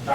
Poi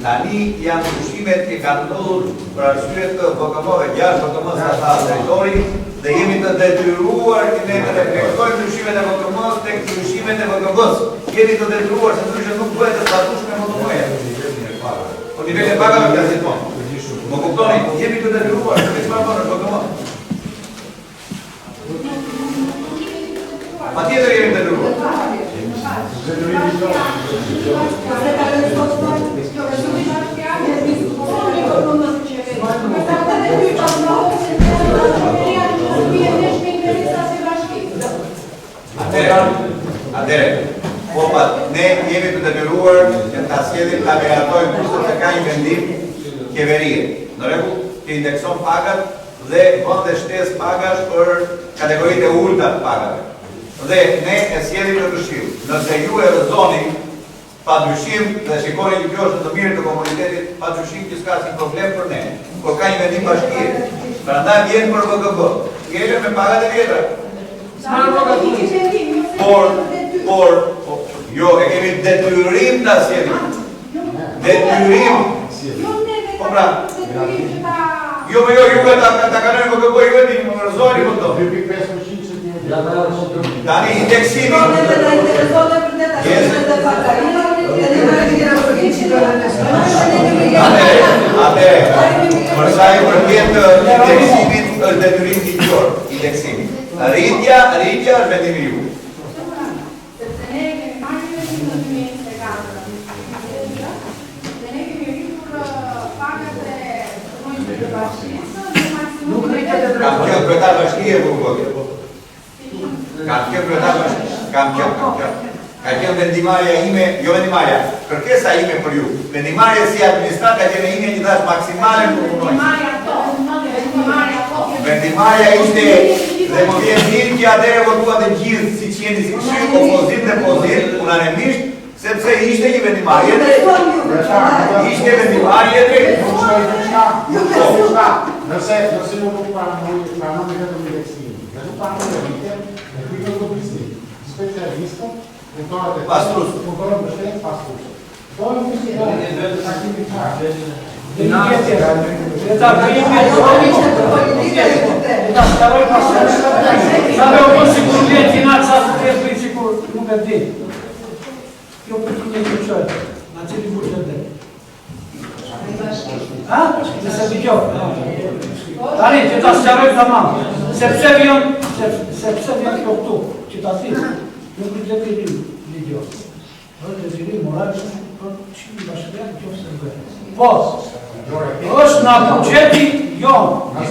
Tani janë pushimet që kanë ndodhur për arsye të VKM-ve, 6 VKM statale territori dhe jemi të detyruar që ne të reflektojmë pushimet e VKM-s tek pushimet e VKM-s. Jemi të detyruar se ndryshe nuk bëhet të statushme me motomoja. Po nivel e pagave ka si tonë. Më kuptoni, jemi të detyruar se çfarë bën VKM. Patjetër jemi të detyruar. Atere, ne jemi të detyruar që ta sjellim ta miratojmë kurse të ka një vendim qeverie. Në rregull, që indekson pagat dhe bën dhe shtesë pagash për kategoritë e ulta të pagave. Dhe ne e sjellim në Këshill. Nëse ju e rrezoni, padyshim dhe shikoni që kjo është të mirë të komunitetit, padyshim që s'ka si problem për ne. Por ka një vendim bashkie. Prandaj vjen për VKB. Kemi me pagat e vjetra. Por, jo, e kemi detyrim të sjellim. Detyrim. Po pra. Jo, ju ta kanojnë VKB, ju e dini, më rëzoni për to. Tani indeksimi. Atere, përsa i përket indeksimit është detyrim ligjor, indeksimi. Rritja është vendimi ju. Sepse ne kemi marrë në 2024 dhe ne kemi rritur pagat e punonjësve të bashkisë në maksimum. Kam qenë kryetar bashkie burgoke. Kam qenë kryetar bashkie. Kam qenë. Ka qenë vendimarja ime, jo vendimarja, kërkesa ime për ju. Vendimarja si administrat ka qenë ime një dash maksimale për punonjës. Vendimarja ishte dhe më vjen mirë që atere votuat e gjithë si qeni si këshirë opozit dhe pozit, unanimisht, sepse ishte një vendimarje drejt. Ishte vendimarje drejt. Nëse ju nuk pranon me vetëm indeksimin, dhe nuk pranon me rritjen, e rritjen të biznis, specialistën, punëtorët e mbështetjes pastrusë. Do të është nga bugjeti jonë.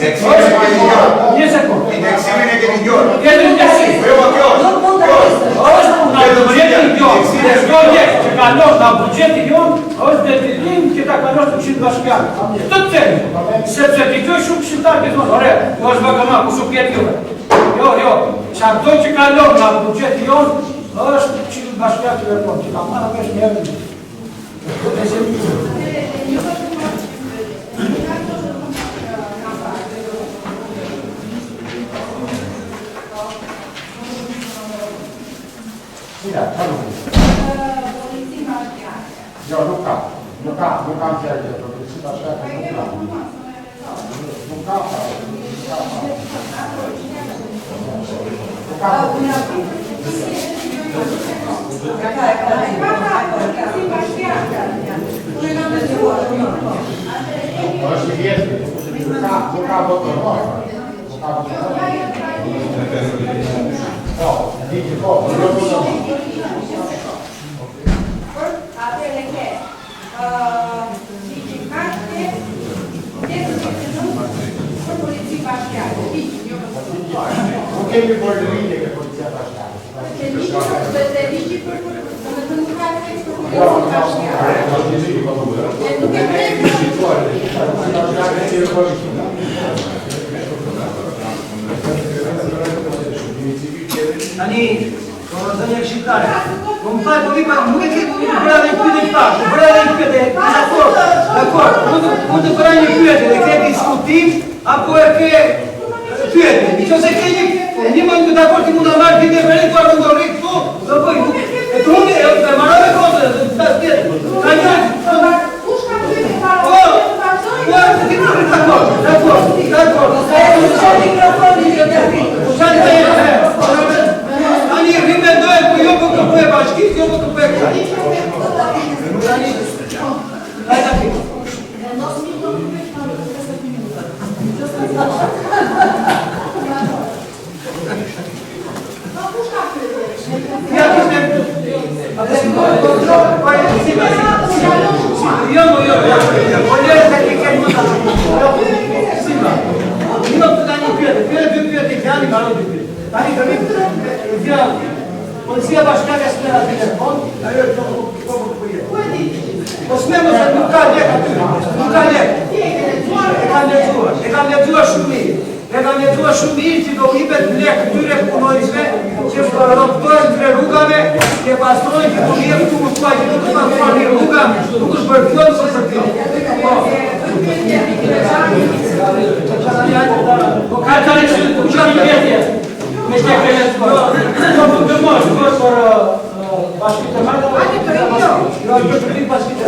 Një sekund. Indeksimin e kemi gjorë. Këtë indeksim. Është nga bugjeti jonë. Dhe shko njështë që kalon nga bugjeti jonë, është detyrim që ta kalon të këshit bashkjarë. Këtë të temi. Sepse t'i kjo shumë këshitarë këtë mënë. Ore, jo është VKM, ku shumë pjetë juve. Jo. Që ato që kalon nga bugjeti jonë, është këshit bashkjarë të vërpon. Që ka marrë vesh njerën. Jo, nuk kam qërgjë, për polisi bashkjarë nuk kam. është një vjetë, nuk ka votoroj. Nuk kemi bordërinje ke policia bashkjarë. Tani, Zënja Këshilltare, më fal, po vipa, nuk e ke bëra dhe pyetje tash, bëra dhe pyetje, dakor, mund të bëra një pyetje, dhe ke diskutim apo e ke pyetje. Nëse ke një mund të dakor ti mund ta marrë ditë për një farë ndonjë këtu, do bëj. E truni, e marrë me kohë, ta tjetër. Ka një ka ka smera të telefon, ajo e të përjetë. Po smemo se nuk ka lek aty, nuk ka lek. E kam ledzuar shumë mirë. E kam ledzuar shumë mirë që do hipet lek këtyre punojnësve që rrotëtojnë tre rrugave, që pastrojnë që do hipet këtu më që nuk të pastruar një rruga, nuk është për fjonë së për Po ka të rekshë të qatë të vjetje. Me shte krenet të për të mosh, për bashkët të marrë. Ate për e kjo? Jo, për të rritë bashkët të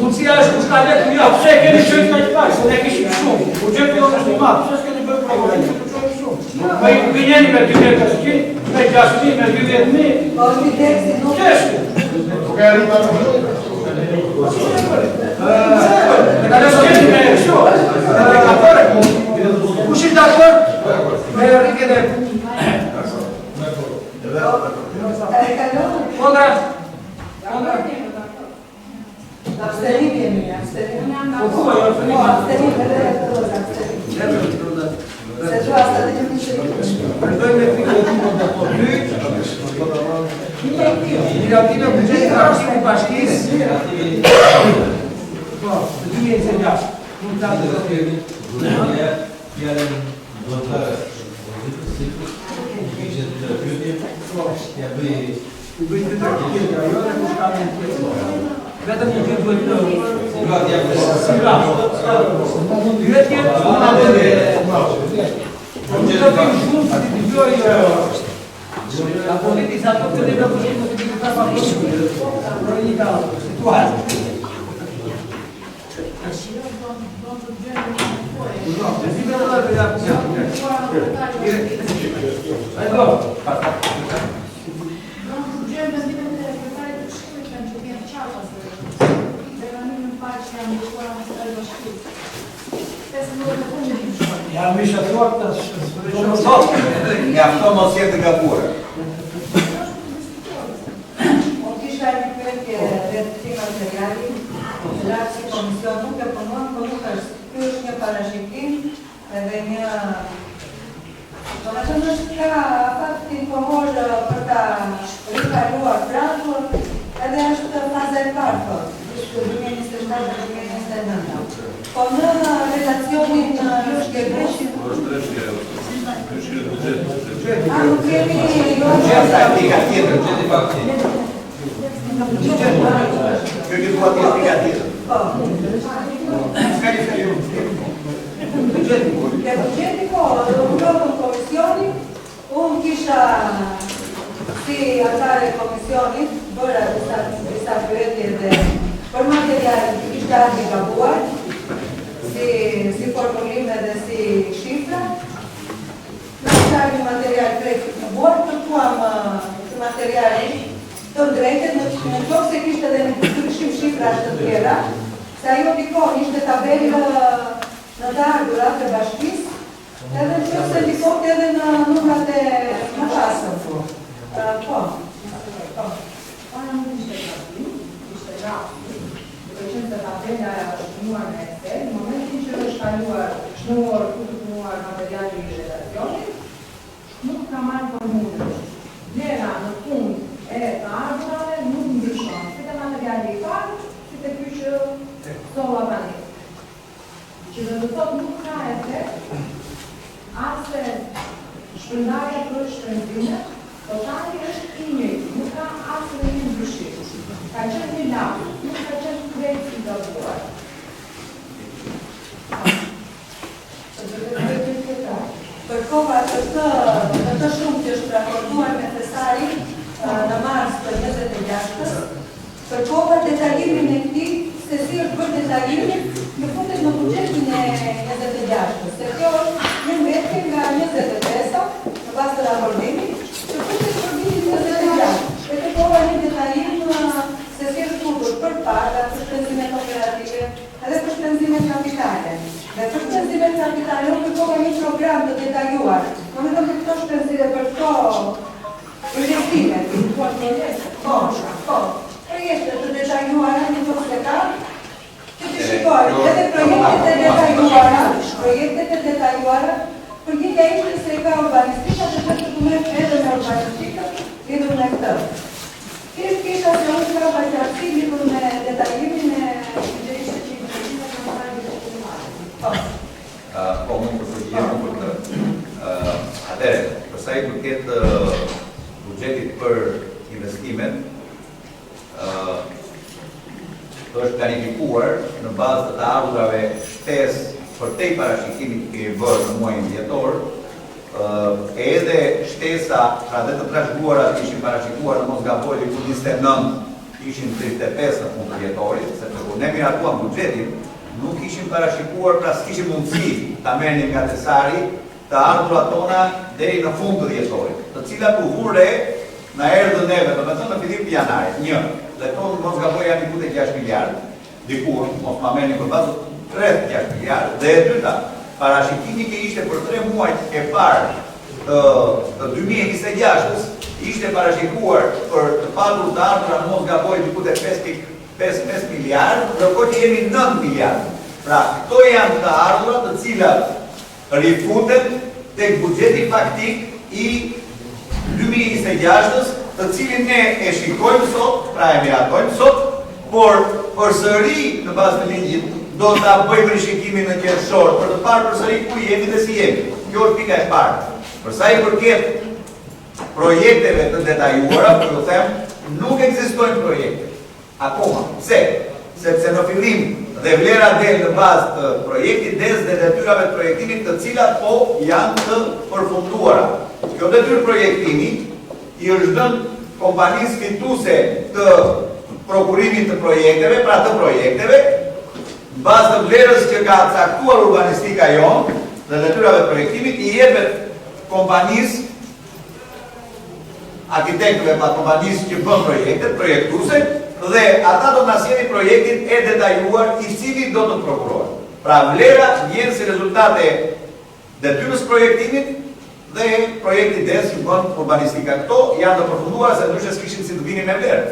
mundësia është kushka letë një. Pse e keni qëjtë në që pak, se ne kishim shumë. Buxhetu jo është një matë, pse s'keni bërë programë? Po i këpinjeni me 2.000, me 6.000, me 20.000. Po është i teksti nuk. Qeshke? Nuk e arrita në shumë. Ka në shkeni me kështu, me kapore. Kush ishtë dakord? Me rrike dhe... Kondra? Abstenim jemi, abstenim. Po kuma, jo, Po, abstenim edhe e të dozë, abstenim. Se që asta dhe një të shëritë. Përdojnë me Miratina buxhetit të arsimit bashkisë. Po, të 2026. Nuk ta të të u bëjtë të tërkjetja, jo dhe kush ka në tjetë. Vetëm një tjetë duhet të... Dyre tjetë, unë atë dhe... Unë të bëjmë shumë që të gjoj... La politica tot de la politica che ti fa fare proietta situazione. No, si vede la reazione. Allora, ja misha sorta, Ja aftomo sjete gabura. Kisha një pyetje rreth këtij materiali, që komision nuk e punon, po nuk është. Ky është një parashikim edhe një... Domethënë është ka fakt informor për ta rikaluar pragur, edhe është faza e parë, 2027-2029. Po në relacionin Lushke Greshi... nuk kemi... Gjesta e pika tjetër, gjeti pak tjetër. Kjo që duha tjetë pika tjetër. Po. Ska një shka ju? Ke buxheti po, në komisioni, unë kisha si atare komisionit, bëra disa pyetje dhe për materialin që kishte ardhi gabuar, si formulime dhe si shifra. Në qari material krejtë në borë, kërkuam të materialin të ndrejtet, në qokë se kishte dhe në kërshim shifra të tjera, se ajo dikon ishte tabelë në të ardhurat të bashkis, edhe në qokë se dikon edhe në numrat e në pasën. Po. Ona nuk ishte gabim, ishte rafi, duke qenë se tabela është shnuar në Excel, në momentin që është kaluar shnuar, ku të punuar materiali i redakcionit, nuk ka marrë formulën. Vlera në fund e të ardhurave nuk ndryshon, si të materiali i parë, si të ky që solla tani. Që do të thotë nuk ka efekt, ase shpërndarja për shpenzimet, po tani është i njëjtë, nuk ka asë në një ndryshim. Ka qenë një lapë, nuk ka qenë krejtë si gabuar. Përkova të shumë që është raportuar me thesari në mars të 26-ës, përkova detalimin e këtij, se si është bërë detalimin në fundet në buxhetin e 26-ës. Se kjo është një mbetje nga 25-a, në bazë të raportimit, që fundet për vitin 26. E përkova një detalim se si është tutur për paga, për shpenzimet operative, edhe për shpenzimet kapitale. Dhe për shpenzimet kapitale, unë përkova një program të detajuar. Në me të këto shpenzime për këto projektimet. Po. Projekte të detajuara një të sekar, që të shikojnë. Edhe projektet e detajuara, për një Pyetja ishte se ka urbanistika dhe të dokument edhe me urbanistika lidhur me këtë. Kisha se unë ka bajtërsi lidhur me detajimin e gjërishtë që i përgjithë të më marrë dhe të marrë. Po, mund të përgjithë për të. Atere, përsa i përket buxhetit për investimet, është planifikuar në bazë të ardhurave shtesë për te i parashikimit që i bërë në muajin dhjetor, edhe shtesa, pra dhe të trashëguarat ishin parashikuar në mos gaboj diku 29, ishin 35 në fund të dhjetorit, sepse kur ne miratuam buxhetin, nuk ishin parashikuar, pra s'kishin mundësi ta merrnin nga tesari të ardhurat tona deri në fund të dhjetorit, të cilat u vure na erdhën neve, do të thënë në fillim të janarit. Një, dhe tonë mos gaboj janë diku te 6 miliardë, diku mos ma merrni për bazë rreth 6 miliardë, dhe e dyta, parashikimi që ishte për 3 muajt e parë të 2026-ës, ishte parashikuar për të patur të ardhura në mos gaboj diku te 5 miliardë, dhe ko që jemi 9 miliardë. Pra, këto janë të ardhura të cilat rifuten tek buxheti faktik i 2026-ës, të cilin ne e shikojmë sot, pra e miratojmë sot, por përsëri në bazë të ligjit do ta bëjmë rishikimin në qershor për të parë përsëri ku jemi dhe si jemi. Kjo është pika e parë. Përsa i përket projekteve të detajuara, po ju them, nuk ekzistojnë projekte. Akoma. Pse? Sepse në fillim dhe vlera del në bazë të projektit des dhe detyrave të projektimit të cilat po janë të përfunduara. Kjo detyrë projektimi i është dhënë kompanisë fituse të prokurimit të projekteve, pra të projekteve, në bazë të vlerës që ka caktuar urbanistika jonë dhe detyrave të projektimit, i jepet kompanisë arkitektëve, pa kompanisë që bën projektet, projektuse, dhe ata do të na sjellin projektin e detajuar i cili do të prokurohet. Pra vlera vjen si rezultat e detyrës projektimit dhe projekti des që bën urbanistika. Këto janë të përfunduara se ndryshe s'kishin si të vinin me vlerë.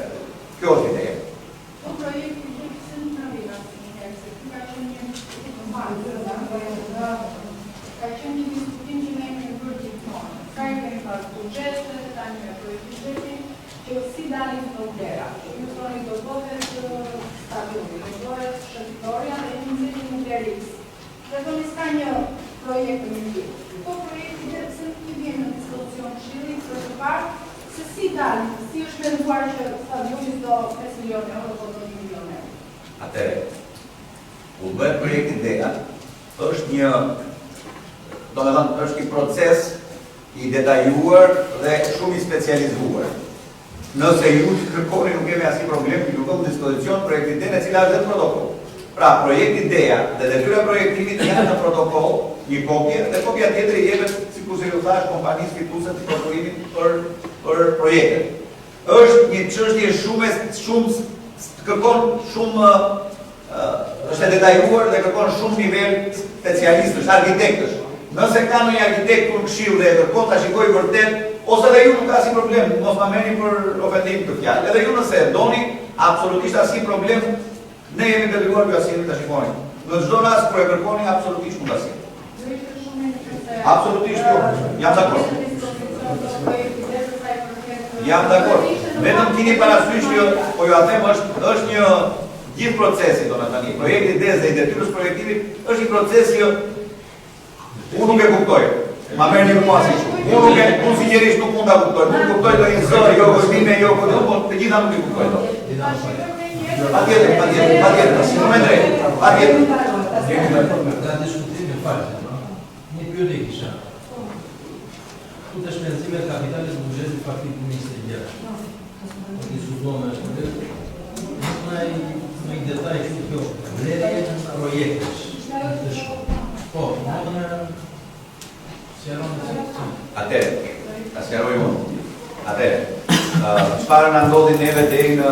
Kjo është ideja. Po projekti që se në navira, se ka qenë një diskutim që ne kemi bërë gjithmonë. Ka i kemi pas buxhete, tani me projekti që si dalin në vlera. Ju thoni do bëhet statut, do bëhet shërbitoria dhe një nëzirë në vlerës. Dhe thoni s'ka një projekt në një. Po projekti dhe se nuk i vjen në diskusion këshillit për të parë se si dalin, si është menduar që stadiumi do 5 milion euro apo do 1 milion euro. Atëre, u bëhet projekti DEA, është një, do me thënë, është një proces i detajuar dhe shumë i specializuar. Nëse ju të kërkoni nuk kemi asnjë problem, ju kërkojmë dispozicion projekti DEA e cila është në protokoll. Pra, projekti DEA dhe detyra projektimit janë në protokoll, një kopje, dhe kopja tjetër i jepet, sikur se ju thash, kompanisë fituse të prokurimit për projektet. Është një çështje shumë kërkon shumë është e detajuar dhe kërkon shumë nivel specialistësh, arkitektësh. Nëse ka ndonjë arkitekt kur këshill dhe kërkon ta shikojë vërtet, ose edhe ju nuk ka asnjë problem, mos ma merrni për ofendim të fjalë. Edhe ju nëse doni, absolutisht asnjë problem, ne jemi detyruar ju asnjë ta shikoni. Në çdo rast kur e kërkoni absolutisht mund ta sjellni. Absolutisht jo. Jam dakord. Jam dakord. Vetëm keni parasysh që po ju a them është një gjithë procesi, domethënë, projekti DES dhe i detyrës projektimit është një proces që unë nuk e kuptoj. Ma merrni mua si shumë. Unë sinqerisht nuk mund ta kuptoj. Nuk kuptoj ndonjë zë, jo vëzhgime, jo këtë, po të gjitha nuk i kuptoj. Patjetër, si më drejt. Patjetër. Da diskutime faqe, një pyetje kisha. Këto shpenzime kapitale të buxhetit faktik të Ministrisë. Diskutuam me kolegët. Nuk në detaj që kjo vlerë e projektesh. Po, në Atëre, ta sqaroj unë. Atëre, çfarë na ndodhi neve deri në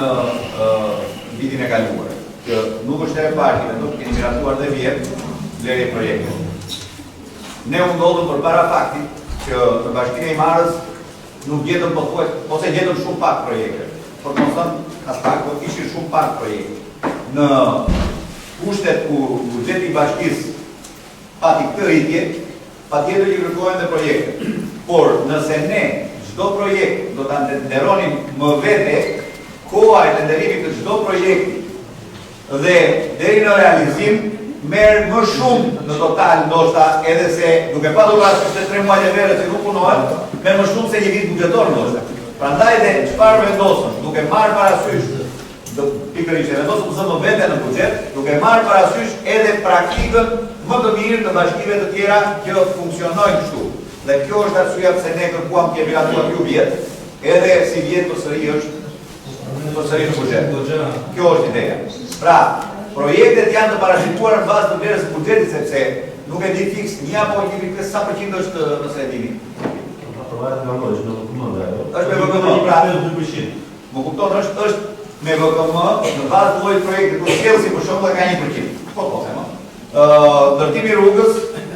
vitin e kaluar? Që nuk është e parë që do të kemi miratuar dhe vjet vlerë e projektit. Ne u ndodhëm përpara faktit që në Bashkinë e Marës nuk gjetëm ose gjetëm shumë pak projekte. Por mos thënë as pak, po ishin shumë pak projekte. Në kushtet ku buxheti i bashkisë pati këtë rritje, patjetër që kërkojnë dhe projekte. Por nëse ne çdo projekt do ta nderonim më vete, koha e tenderimit të çdo projekti dhe deri në realizim merr më shumë në total, ndoshta edhe se duke patur parasysh se 3 muaj e verë që nuk punohen, merr më shumë se një vit buxhetor ndoshta. Prandaj dhe çfarë vendosën, duke marrë parasysh pikërisht vendosën të më vete në buxhet, duke marrë parasysh edhe praktikën më të mirë të bashkive të tjera që funksionojnë kështu. Dhe kjo është arsyeja pse ne kërkuam kemi miratuar ju vjet, edhe si vjet përsëri është përsëri në buxhet. Kjo është ideja. Pra, projektet janë të parashikuar në bazë të vlerës së buxhetit sepse nuk e di fiks një apo një pikë sa përqind është nëse e dini. Aprovaret nga lojë, në VKM dhe ajo. Është me VKM, pra. Më kupton, është me VKM në bazë të llojit projektit ku sjellsi për shembull ka 1%. Po them. Ndërtimi i rrugës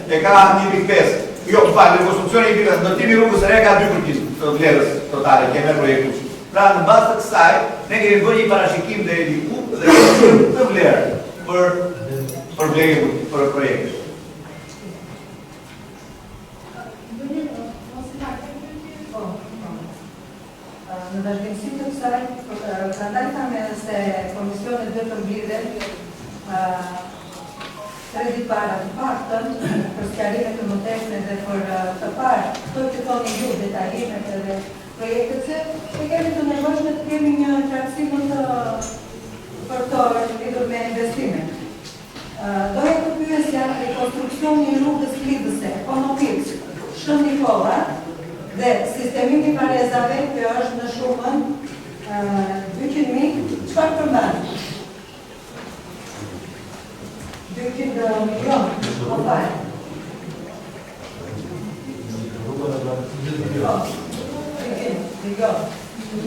e ka 1.5. Jo, rekonstruksioni i rrugës, ndërtimi i rrugës re ka 2% të vlerës totale që merr projekti. Pra në bazë të kësaj, ne kemi bërë një parashikim dhe të vlerë për projekte. Në vazhdimësi të kësaj, prandaj thamë se komisionet dhe të mblidhen 3 ditë para të paktën për sqarime të mëtejshme dhe për të parë këto që thoni ju detajimet edhe projektet se kemi të nevojshme të kemi një qartësi më të përtore lidhur me investimet. Doja të pyesja rekonstruksioni i rrugës lidhëse, Konopik, Shën Nikolla dhe sistemimi parezave, kjo është në shumën 200.000, çfarë përmban? 200 milion, po fare.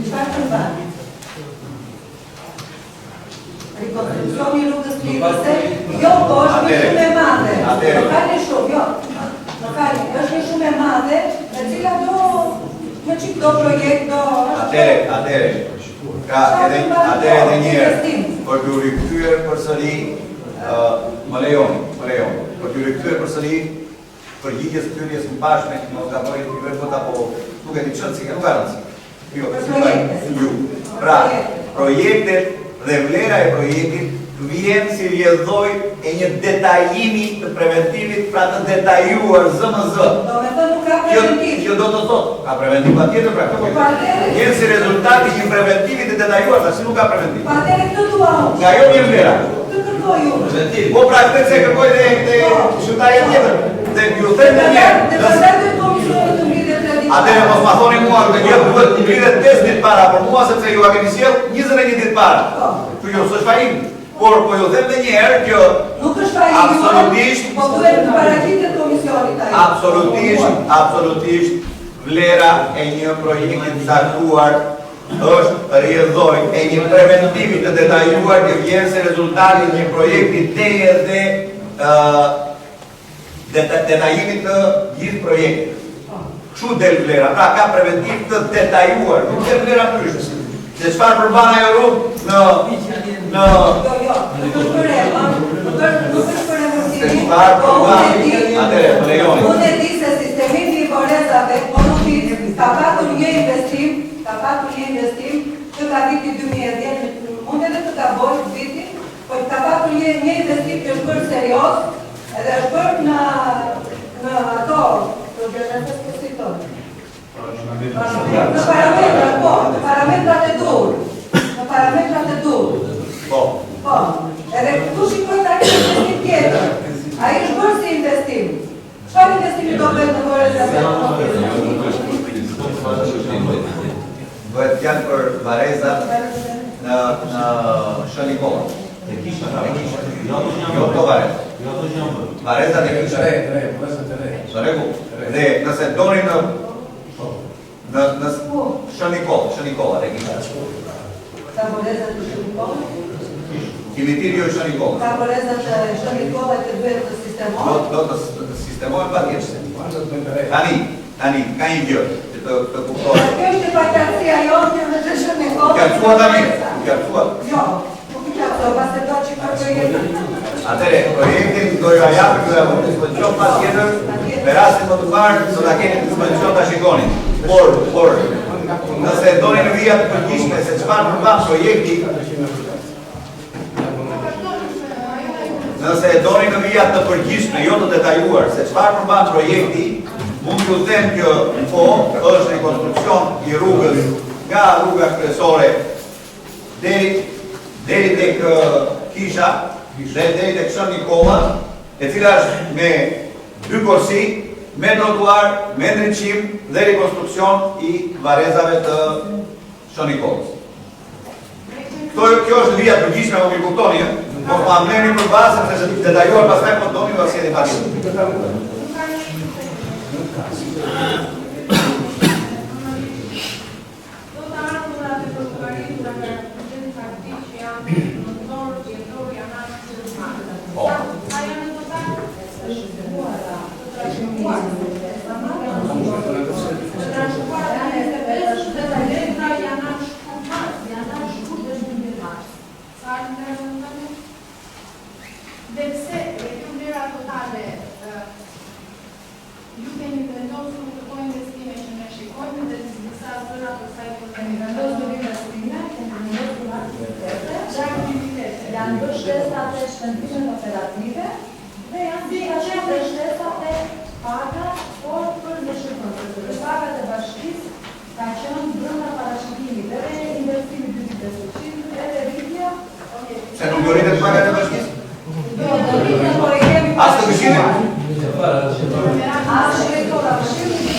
Çfarë përmban? Rekonstruksioni i rrugës lidhëse, jo, po është një shumë e madhe. Në falni shumë, jo. Në falni, është një shumë e madhe, në cila do projekt, do... Atere, edhe njerë, për të rikthyer përsëri, më lejoni, për të rikthyer përsëri, përgjigjes të pyetjes më bashme, në ka bërë një vërtet apo nuk e di çfarë si, nuk ka rëndësi. Jo, pra, projektet dhe vlera e projektit vjen si rjedhoj e një detajimi të preventimit, pra të detajuar ZMZ. Do me të nuk ka preventiv. Kjo do të thotë, ka preventiv pa tjetër, pra vjen si rezultati një preventivit të detajuar, sa si nuk ka preventiv. Pa tere këtë dua unë. Nga jo një vlera. Të kërkoj unë. Po pra këtë se kërkoj dhe qytetarja tjetër. Dhe ju them në njerë. Dhe përshaj të komisionit të mridhe 3 ditë. Atere mos ma thoni mua të një duhet të mridhe 5 ditë para, por mua sepse ju a keni sjell 21 ditë para. Kjo jo s'është fajim. Por po ju them dhe njerë që nuk është fajim, po duhet të paraqitet komisionit ai. Absolutisht vlera e një projekti të caktuar është rjedhoj e një preventimi të detajuar që vjen se rezultati një projekti dhe detajimit të gjithë projektit. Kështu del vlera, pra ka preventiv të detajuar, nuk del vlera pyrshës. Dhe çfarë përmban ajo rrugë në nuk është për emërtimi, unë e di se sistemimi i porezave ka patur një investim që ka viti 2010, mund edhe të ka bojë vitin, po ka patur një investim që është bërë serios, edhe është bërë në ato programet ekspozitorë. Në parametrat e dur. Po. Edhe këtu shikoj ta një investim tjetër. A i është bërë si investim. Çfarë investimi do bëhet në porezave? Bëhet janë për varezat në Shën Nikolla. Jo to varez. Varezat e kisha dhe nëse doni në Shën Nikolla e kisha. Ka porezat e Shën Nikolla? Kimitiri jo Shën Nikolla. Ka porezat e Shën Nikolla të duhet të sistemohet? Do të sistemohet pa tjetër. Tani, ka një gjë që të kuptohet. Kjo është pakatësia jote me të Shën Nikolla. Kërcua tani, kërcua. Jo, nuk i kërcua, pas e do që për projektin. Atere, projektin do ju a japë, do ju a vëndës për qohë pas tjetër, me rastin më të parë, do ta keni në dispozicion ta shikoni. Por, nëse doni në vija të përgjithshme se çfarë përmban projekti, nëse doni në vija të përgjithshme, jo të detajuar, se çfarë përmban projekti, mund t'ju them që është rekonstruksion i rrugës nga rruga kryesore deri tek kisha dhe deri tek Shën Nikolla, e cila është me 2 korsi, me trotuar, me ndriçim dhe rekonstruksion i varezave të Shën Nikollës. Kjo është vija të përgjithshme, po mi kuptoni, po ma mleni për bazë se të detajuar pastaj po doni do sjellni patjetër. Janë bërë shtesat e shëndimit operative dhe janë dhe shtesat e paga, por për në shëndimit. Dhe pagat e bashkisë ka qënë brenda parashikimit dhe investimit të të suqimit edhe rritja. Se nuk do rritet pagat e bashkisë? Jo, do rritja, por e kemi... As të këshime? As shkretora, shkretora,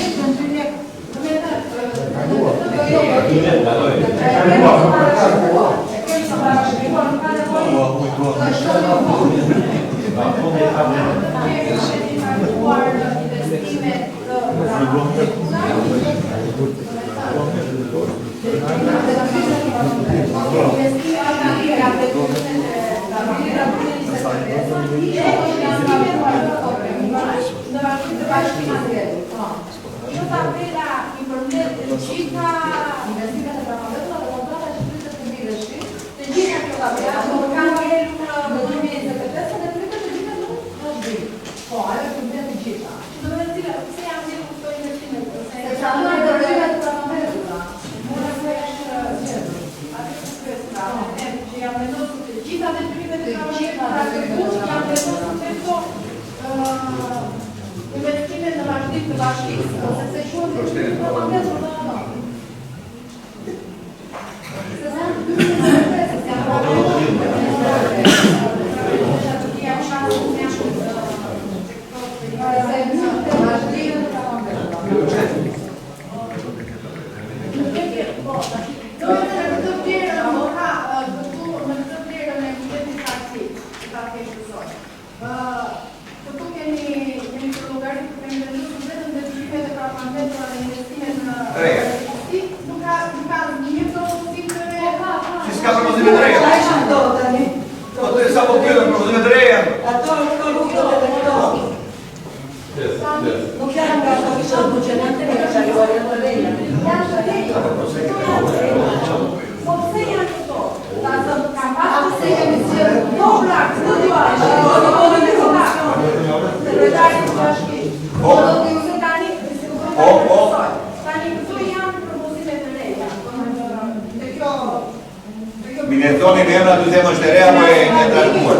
Minetoni në emra të zemë është e rea, po e trajtuar.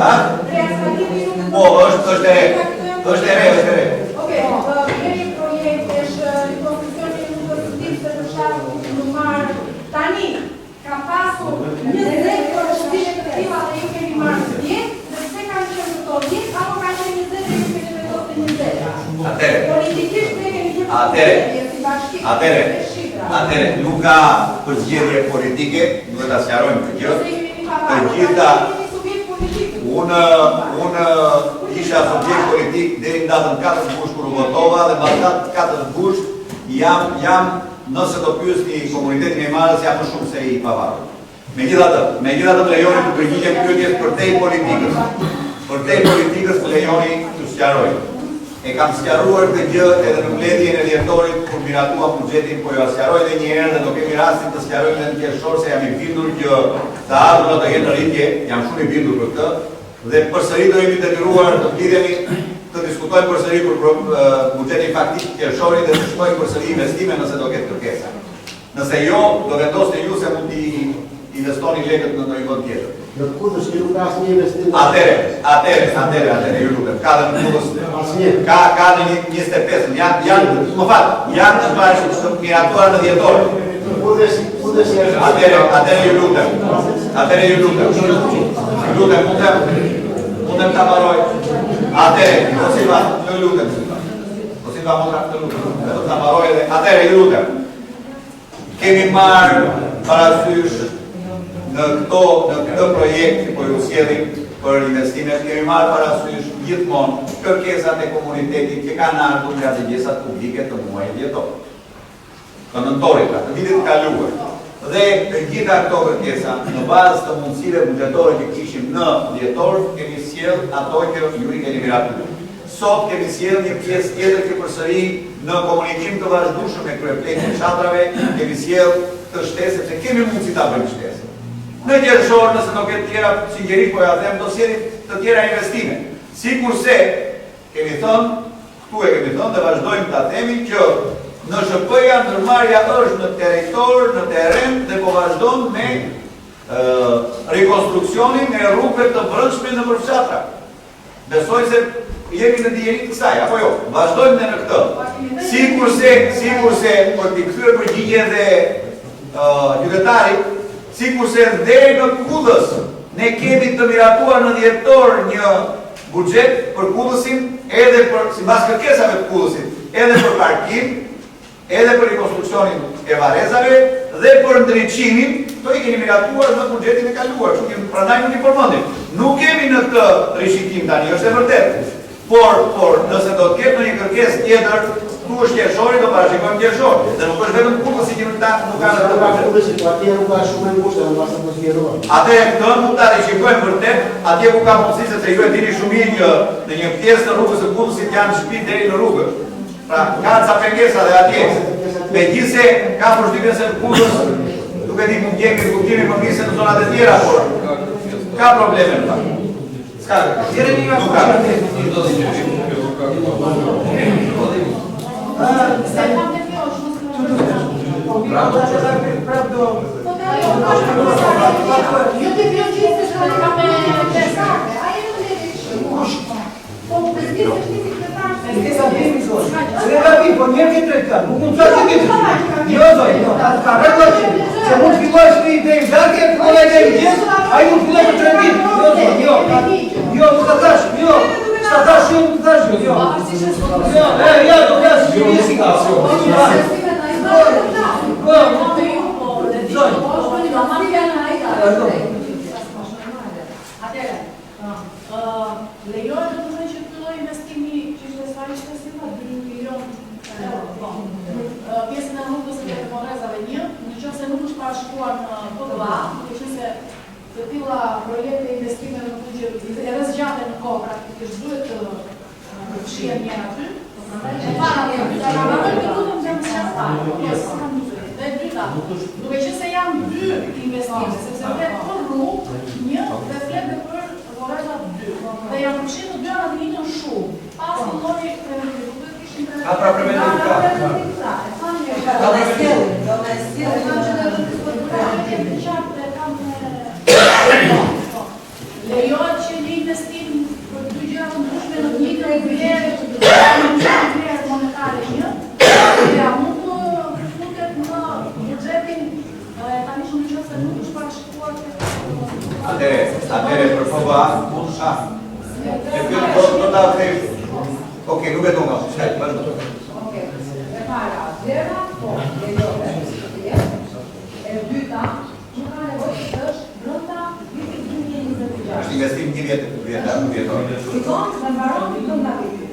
Ha? Po, është e re. është e re. Okej, jeni projekt është konstruksioni në pozitiv të shafë në marë. Tani, ka pasur 20 përshëndime të tilla dhe ju keni marrë 10, dhe pse kanë qenë këto 10, apo kanë qenë 20 dhe ju keni vendosur 20. Atëre. Politikisht ne keni qenë Atëre, nuk ka përzgjedhje politike, duhet ta sqarojmë këtë gjë. Të gjitha unë isha subjekt politik deri në datën 4 gush kur u votova dhe mbas datës 4 gush jam nëse do pyesni komunitetin e marrës jam më shumë se i pavarur. Megjithatë më lejoni të përgjigjem pyetjes përtej politikës. Përtej politikës më lejoni të sqaroj. E kam sqaruar këtë gjë edhe në mbledhjen e dhjetorit kur miratuam buxhetin, po ju sqaroj edhe një herë dhe do kemi rastin të sqarojmë edhe në qershor se jam i bindur që të ardhurë do jenë në rritje, jam shumë i bindur për këtë, dhe përsëri do jemi detyruar të blidhemi të diskutojmë përsëri për buxhetin faktik qershorit dhe të shkojmë përsëri investime nëse do ketë kërkesa. Nëse jo, do vendosni ju se mund t'i investoni lekët në ndonjë vend tjetër. Në Kudës që nuk ka asnjë investim. Atëre, ju lutem. Ka dhe në Kudës. Asnjë. Ka në 25. Janë të bashkë miratuar në dhjetor. Kudës janë. Atëre ju lutem. Mundem ta mbaroj. Atëre, ju lutem. Vetëm ta mbaroj edhe. Atëre ju lutem. Kemi marrë parasysh në këtë projekt që po ju sjellim për investimet, kemi marrë parasysh gjithmonë kërkesat e komunitetit që kanë ardhur nga dëgjesat publike të muajit dhjetor. Të nëntorit, të vitit të kaluar. Dhe gjitha këto kërkesa, në bazë të mundësive buxhetore që kishim në dhjetor, kemi sjell ato që ju i keni miratuar. Sot kemi sjell një pjesë tjetër që përsëri në komunikim të vazhdueshëm me kryepletin e fshatrave, kemi sjell të shtesë sepse kemi mundësi ta bëjmë shtesë. Në qershor, nëse do ketë tjera, sinqerisht po ja them, do sjellim të tjera investime. Sikurse kemi thënë dhe vazhdojmë ta themi që në SHP-ja ndërmarrja është në territor, në terren dhe po vazhdon me rekonstruksionin e rrugëve të brendshme në fshatra. Besoj se jemi në dijeni të kësaj, apo jo? Vazhdojmë në këtë. Sikurse për t'i kthyer përgjigje dhe qytetarit, sikurse dhe në Kudës ne kemi të miratuar në dhjetor një buxhet për Kudësin, edhe për sipas kërkesave të Kudësit, edhe për parkim, edhe për rekonstruksionin e varezave dhe për ndriçimin, to i kemi miratuar në buxhetin e kaluar, kështu që prandaj nuk i përmendim. Nuk kemi në këtë rishikim tani, është e vërtetë. Por nëse do të ketë ndonjë kërkesë tjetër, ku është qershori, do parashikojmë qershori. Dhe nuk është vetëm Kudësi që nuk kanë të bëjë. Kudësi, po atje nuk ka shumë ngushtë, në bastë të zgjeruar. Atëherë këtë mund ta rishikojmë vërtet, atje ku ka mundësi sepse ju e dini shumë mirë që në një pjesë të rrugës së Kudësit janë shtëpi deri në rrugë. Pra ka ca pengesa dhe atje. Megjithse ka përshtypjen se në Kudës, duke di mund jemi kuptimi më mirë se në zonat e tjera, por ka probleme në fakt. Po njerë këtë të kanë, nuk mund të të këtë. Jo, zoj, ka rëgloqe, se mund të fillojsh një idejë vërke, filloj e një gjithë, a i mund të filloj për të rëndit. Jo, zoj, jo, nuk të thash, jo, s'ta thash, jo, nuk të thash, jo. Jo, do flasë që një si ka. Lejohet të përshën që të filloj investimi që ishte sfaqishtë si pa 2 milion euro. Pjesën e rrugës e Porezave 1, në që se nuk është parashikuar në PDA, në që se të tilla projekte investime në të edhe zgjate në kohë, praktikisht duhet të fshihen njëra aty. E para të duhet të më dhe e dyta, duke që se janë 2 investime, sepse flet për rrugë, 1 dhe flet për Poreza 2. Dhe janë përfshirë të 2 anë të njëjtën shumë. Pas të lloji Ka pra preventiv ka. Lejohet që një investim për 2 gjëra të ndryshme në të njëjtën vlerë, vlerë monetare një, dhe mund të futet në buxhetin tani shumë që se nuk është parashikuar. Atëre për PDA, mund shah. E këtë do ta them. Okej, nuk e do nga, shkaj, vazhdo. Okej, e para, zera, po, lejohet, e dyta, nuk ka nevojë të është brenda vitit 2026. Është investim një vjetor. Shikon, në mbaron brenda vitit.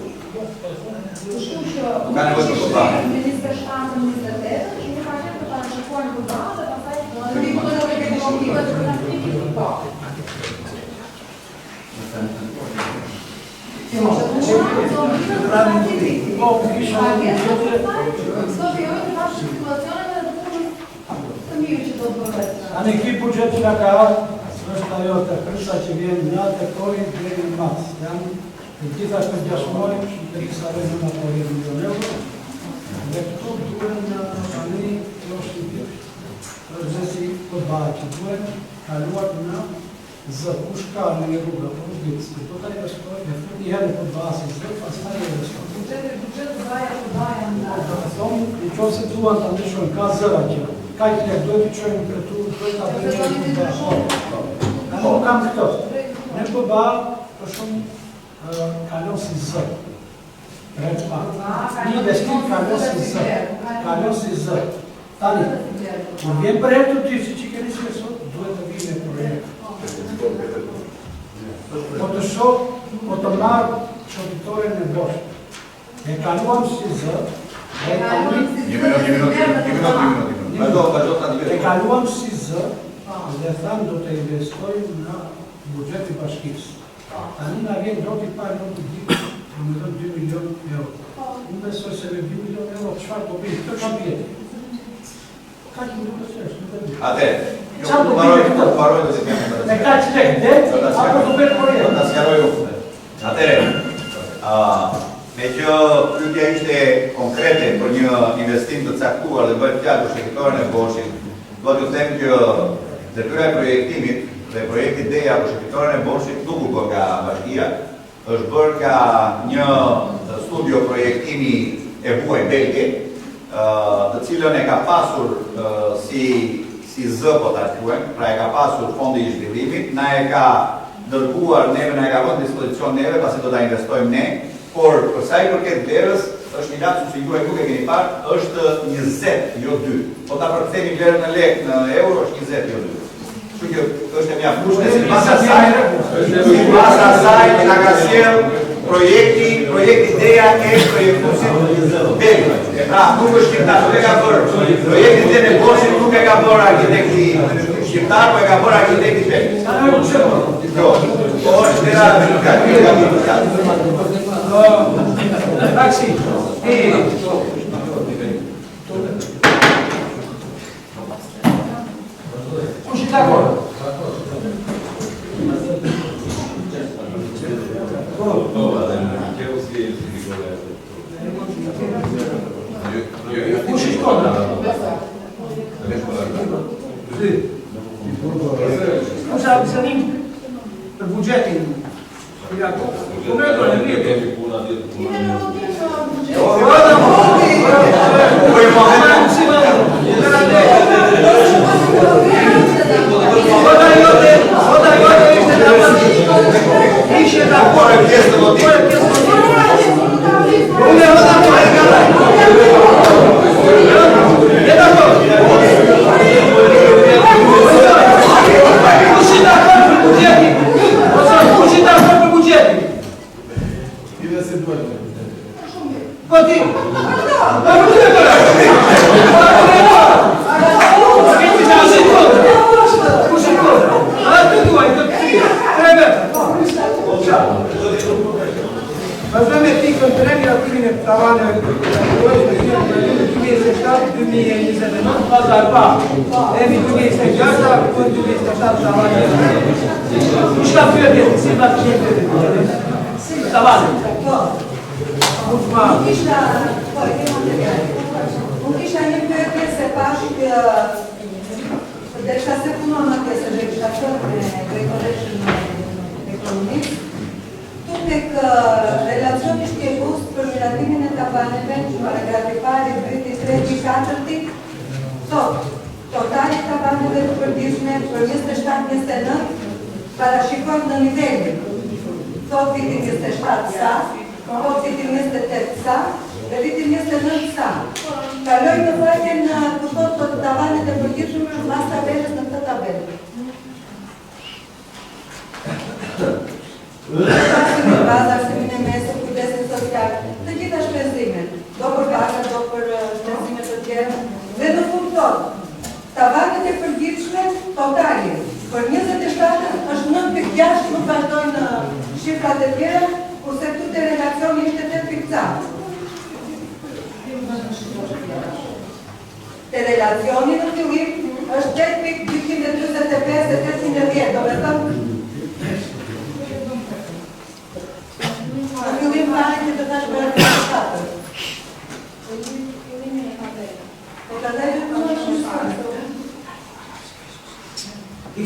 Kështu që Ka nevojë për PDA. në 27-28, që nuk ka qenë të parashikuar në PDA dhe pastaj po. A në ekip buxhetin nga ka ardhë, është ajo të krysa që vjen nga territori deri në mas. Janë Gjithashtu gjashmojmë që i sa vejnë në 20 milion euro, dhe këto duhen në tani jo shqipjesh. Është dhe si të bëha që duhen kaluar në zë, kush ka në një rrugë, po në gjithës, këto ta investoj, me fut një herë të bëha si zë, pas ta një investoj. Buxhet të baja në Në qo se duan të ndryshojnë, ka zëra që, ka i të dojtë të qojnë këtu, dojtë të bëjnë në bëha. Në nuk kam këto. Në të bëha, për shumë, kalon si zë. Një investim kalon si zë. Kalon si zë. Tani, kur vjen për herë të ty, si që keni që sot, duhet të vijë me projekt. Po të shoh, po të marrë shotitore në bosh. E kaluam si zë, e kaluam si zë, dhe thamë do të investojmë në buxheti bashkisë. Tani nga vjen do t'i parë do t'i ditë, më dhënë 2 milion euro. Unë besoj se me 2 milion euro çfarë po bëjmë, këtë që vjetë. Ka që nuk të qeshë, nuk të bëjmë. Ate, jo, paroj dhe si kemi të me ka që tek, dhe, apo të bëjmë projekt. Të sjaroj u. Atere, me që pyetja ishte konkrete për një investim të caktuar dhe bëhet fjalë për shëkitoren e Boshit, do t'ju them që detyra e projektimit dhe projekti ideja për shëkitoren e Boshit nuk u bë nga bashkia, është bërë ka një studio projektimi e huaj belge, të cilën e ka pasur si zë po ta quajmë, pra e ka pasur fondi i zhvillimit, na e ka dërguar neve, na e ka vënë dispozicion neve, pasi do ta investojmë ne, por për sa i përket vlerës, është një lapsus që juaj nuk e keni parë, është 20, jo 2. Po ta përkthemi vlerën në lek në euro, është 20, jo 2. Kështu që është e mjaftueshme se pas asaj na ka sjell projekti ideja e projektuesit belg. Pra, nuk është shqiptar, nuk e ka bërë. Projekti ideja e Boshit nuk e ka bërë arkitekti shqiptar, po e ka bërë arkitekti belg. Jo, po është era Taksi. Kush i dakord? Kush i kontra? Kush absenim për buxhetin?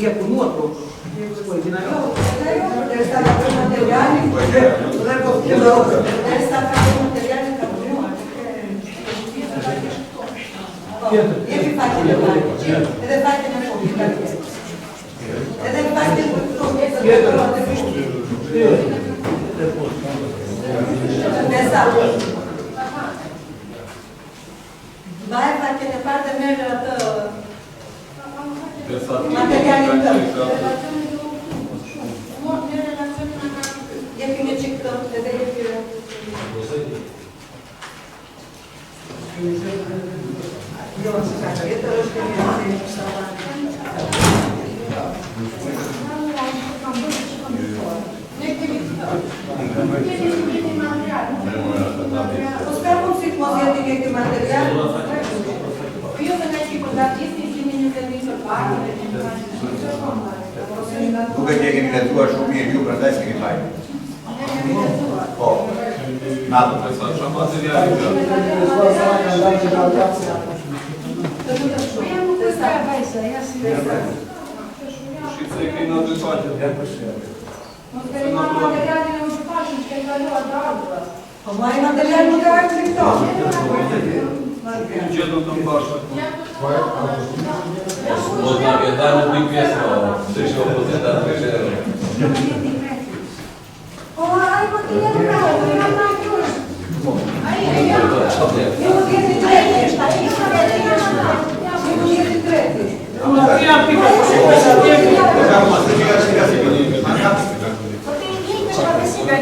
ke punuar, po e dina jo. Derisa ka bërë materialin, derisa ka bërë materialin ka punuar. Jepi faqen e parë, edhe faqen e fundit. Edhe faqen e fundit. Nesa. Baje faqen e parë dhe merë atë materialin tëmë. Jepi një qikë tëmë, edhe jepi jo, se ka jetër është e po s'ka mundësi të mos jeti këti material? Jo të nga që i përgatisi si një të një të parë. Duke që e kemi letuar shumë mirë ju, prandaj s'kemi fajnë. Po. Nato. Po ma i material nuk ka të këto. Od nawiedzanych mi piesło, przyszło procenta wyżej. Po aj material nuk ka, ju jeti treti. Ju jeti treti.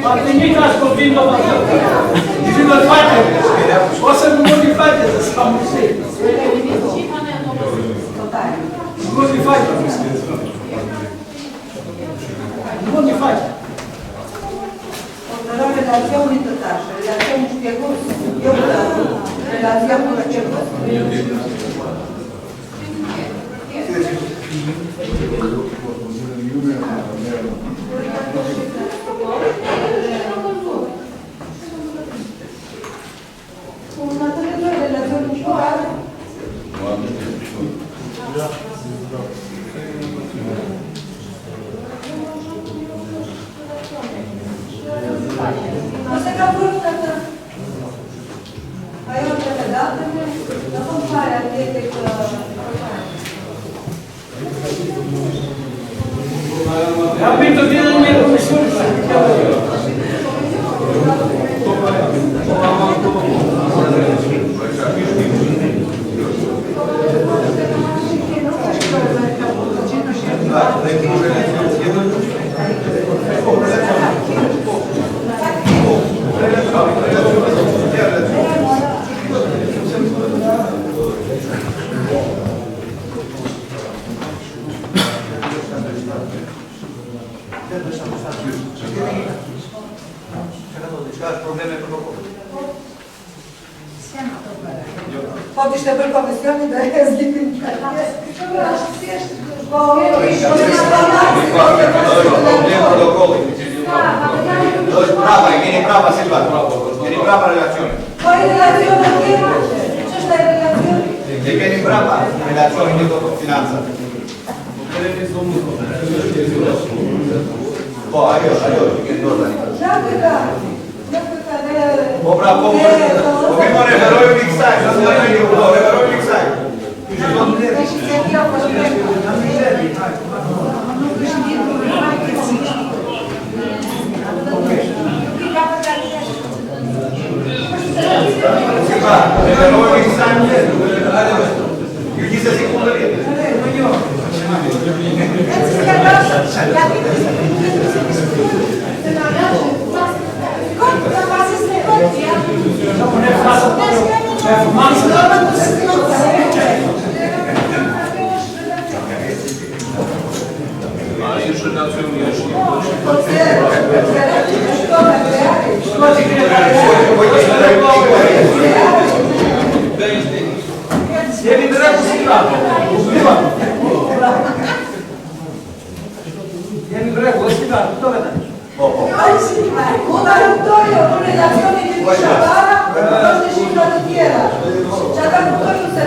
Ma të një ka shkopin do përgjë. Ti do të fajte. Ose nuk do t'i fajte, se s'ka mërësi. Nuk do t'i fajte. Nuk do t'i fajte. Però relacionit të tashë, relacion shpjegus, jo relacion për shpjegus. Nëse ka bërë të të ajo të të datën, në fund fare atje të Ja për të vjenë një komisionë. po të ishte bërë komisionin dhe e zgjipin të po, është prava, e keni prava Silva. Keni prava relacione. po e relacione atje, që është e relacione? E keni prava relacione një do finanza. Po, ajo, që keni dorë tani. Po pra, po mi po referojmë një kësaj, në të dojnë një po, referojmë një kësaj. Silva, referojmë një kësaj në të ju gjithë si këmë të vjetë. Jemi drept Silva. Jemi drept, Silva, këto vetë. Unë arruptorio në relacionin të të shabara, është shifra të tjera. Që ata kuptojnë se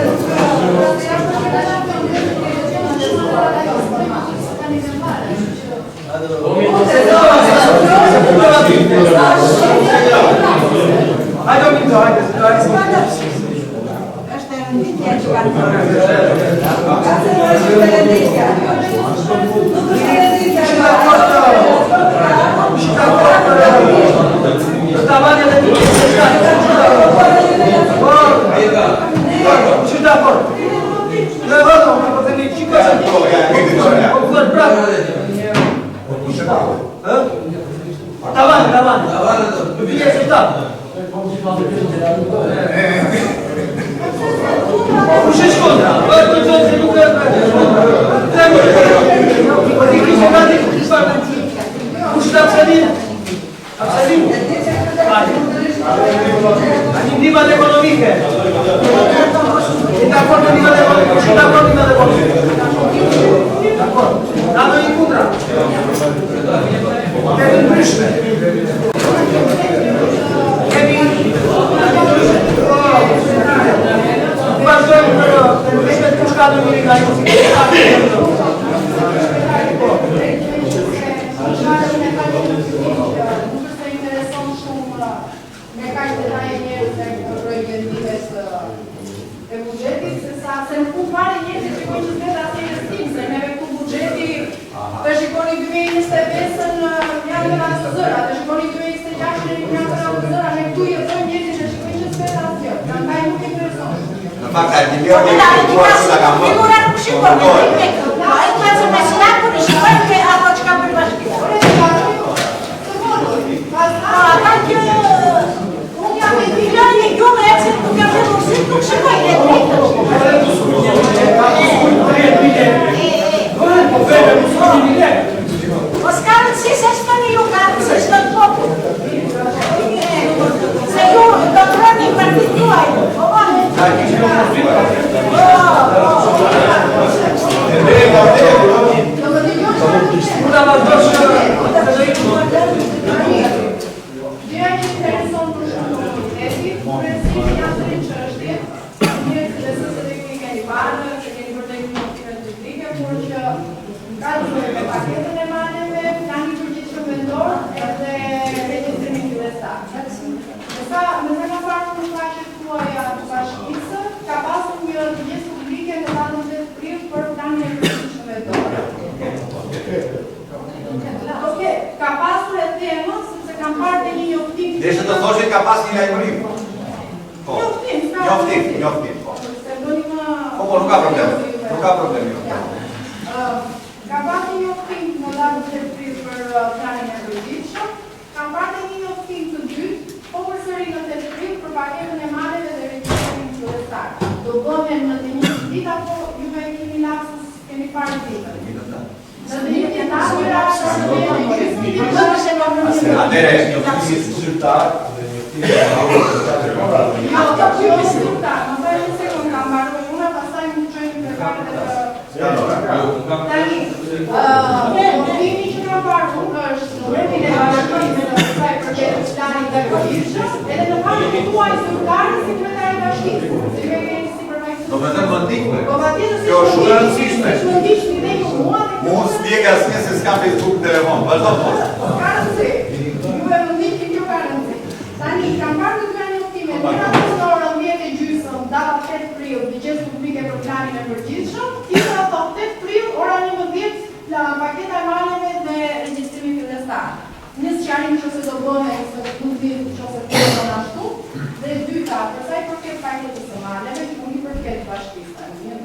Hajde, Minto, hajde. Është e rënditja që ka të bërë. Ka se në është e rënditja. Nuk është e rënditja. Sta vania de mine, ci sta fuori. Le vado, ma potete 5 Davanti. Via soltanto. Non si scontra. Guarda il giorno di Luca. Andiamo all'economica. D'accordo, d'accordo. Danno in contra. Kevin Brishman. Kevin. Guarda, Brishman buscato in Italia. Se në punë pare njëtë që shikojnë që vetë atë e stim, se neve ku bugjeti të shikoni 2025-ën janë në atë zëra, të shikoni 2026-ën janë në atë zëra, ne këtu jetojnë njëtë që shikojnë që vetë atë jo, kanë kaj nuk e person. Në fakt, a milioni e këtuar që da kam bërë. Figura nuk shikojnë, ai ka të mesinaku në shikojnë ke ato që ka për bashkia. Unë jam e Milioni e gjumë e që nuk e përësit nuk shikojnë e O s'ka rëndësi se s'ka një ju ka rëndësi s'ka të popu. Se ju do të rëni partit juaj. paketën e maneve, plani përgjithshëm vendor edhe regjistrimin qytetar. Nëse ka parë në faqet tuaja të bashkisë, ka pasur një përgjithësi publike në datën 8 prill për planin e përgjithshëm vendor. Okej, ka pasur e temën sepse kam parë te një njoftim. Desha të thoshit ka pas një lajmërim. Po. Njoftim. Po, nuk ka problem. Nuk ka problem. Ka pasur një njoftim në datën 8 prill për planin e përgjithshëm. Kam parë një njoftim të dytë, po përsëri në 8 prill për paketën e maneve dhe regjistrimin qytetar. Do bëhen në të njëjtën ditë apo ju e keni lapsus, keni parë ditën? Në të njëjtën ditë Atëre, njoftimi zyrtar dhe njoftimi do me thënë më ndikme. Kjo është shumë rëndësishme. Mu spjega asnjë se s'ka Facebook telefon. Vazhdo poshtë. Ka rëndësi. Ju e më ndikni kjo ka rëndësi. Tani, kam parë të dy njoftime. Njëra në orën 10:30, data 8 prill, dëgjes publike për planin e përgjithshëm. Tjetra thot 8 prill, ora 11, paketa e maneve dhe regjistrimi qytetar. Një sqarim nëse do bëhet, se nuk di nëse do bëhen ashtu. Dhe dyta, për sa i përket paketës së maneve, që nuk i përket bashkisë tani,